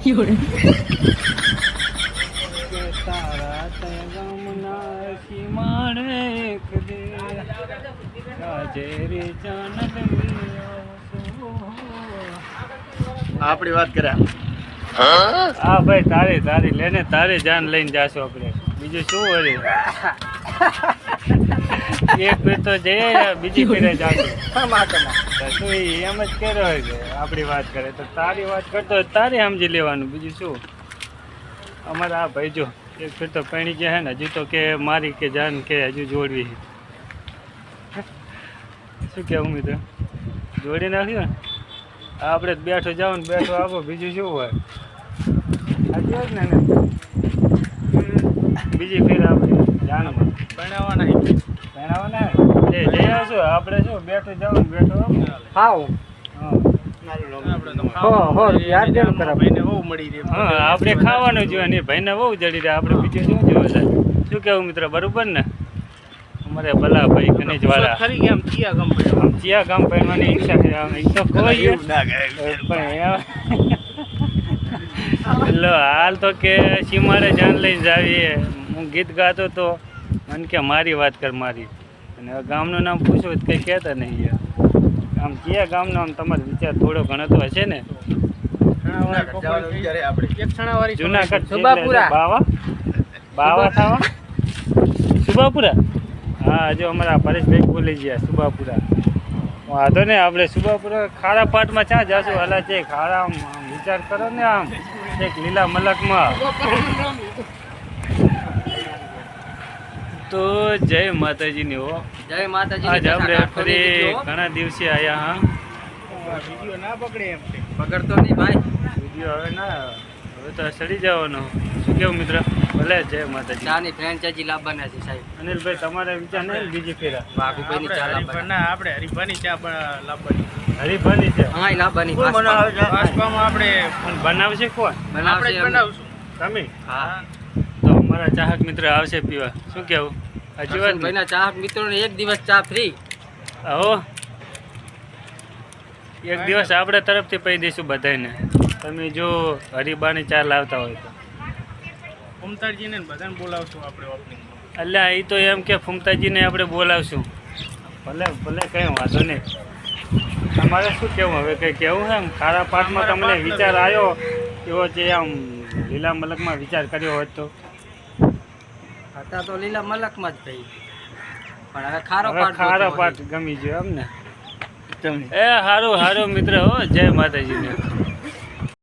有人。આપણી વાત કરે હા ભાઈ તારી તારી લેને તારી જાન લઈને જાશું આપણે બીજું શું હોય એક ફેર તો જઈએ બીજી ફેરે જાશું શું એમ જ કર્યો હોય કે આપણી વાત કરે તો તારી વાત કરતો હોય તારે સમજી લેવાનું બીજું શું અમારા આ ભાઈ જો એક ફેર તો પૈણી ગયા હે ને હજુ તો કે મારી કે જાન કે હજુ જોડવી શું કેવું મિત્ર જોડી નાખ્યું ને આપણે બેઠો જાવ ને બેઠો આવો બીજું શું હોય સાચી વાત ને બીજી ફેર આપણે જાનમાં ભણાવવાના એ જઈ આવશું આપણે શું બેઠો જાવ ને બેઠો આવો આપણે ખાવાનું જોઈએ ને ભાઈને બહુ જડી રહે આપણે બીજું શું જોવે છે શું કેવું મિત્ર બરોબર ને અમારે ભલા ભાઈ ગણેશ વાળા ચિયા ગામ પહેરવાની ઈચ્છા છે તો કોઈ લો હાલ તો કે સીમાડે જાન લઈને જાવીએ હું ગીત ગાતો તો મને કે મારી વાત કર મારી અને ગામનું નામ પૂછો તો કંઈ કહેતા નહીં આમ કયા ગામનો આમ તમારો વિચાર થોડો ઘણો તો હશે ને જુનાગઢ બાવા બાવા થવા સુબાપુરા હા જો અમારા પરેશભાઈ બોલી ગયા સુબાપુરા વાંધો ને આપણે સુબાપુરા ખારા પાટમાં ક્યાં જાશું હલા છે ખારા આમ વિચાર કરો ને આમ એક લીલા મલકમાં તો જય માતાજીની હો જય માતાજી આજ આપણે ફરી ઘણા દિવસે આવ્યા હા વિડિયો ના પકડે એમ પકડતો નહીં ભાઈ વિડીયો હવે ના હવે તો સડી જવાનો શું કેવું મિત્ર ભલે જય માતાજી ચાની ફ્રેન્ચાઇઝી લાવવાના છે સાહેબ અનિલભાઈ તમારે વિચાર નહીં બીજી ફેરા બાગુભાઈની ચા લાવવાના આપણે હરીફાની ચા લાવવાની હરીફાની છે હા લાવવાની આપણે બનાવશે કોણ બનાવશું તમે હા તો અમારા ચાહક મિત્ર આવશે પીવા શું કેવું હજુ ભાઈના ચાહક મિત્રોને એક દિવસ ચા ફ્રી આવો એક દિવસ આપણે તરફથી કહી દઈશું બધાને તમે જો હરીબાની ચા લાવતા હોય તો ફૂમતાજીને બધાને બોલાવશું આપણે ઓપનિંગ એટલે એ તો એમ કે ફૂમતાજીને આપણે બોલાવશું ભલે ભલે કંઈ વાંધો નહીં તમારે શું કહેવું હવે કંઈ કહેવું છે એમ ખારા પાઠમાં તમને વિચાર આવ્યો એવો જે આમ લીલા મલકમાં વિચાર કર્યો હોત તો હતા તો લીલા મલકમાં જ ભાઈ પણ હવે ખારો પાઠ ગમી ગયો એમ ને એ સારું સારું મિત્ર હો જય માતાજીને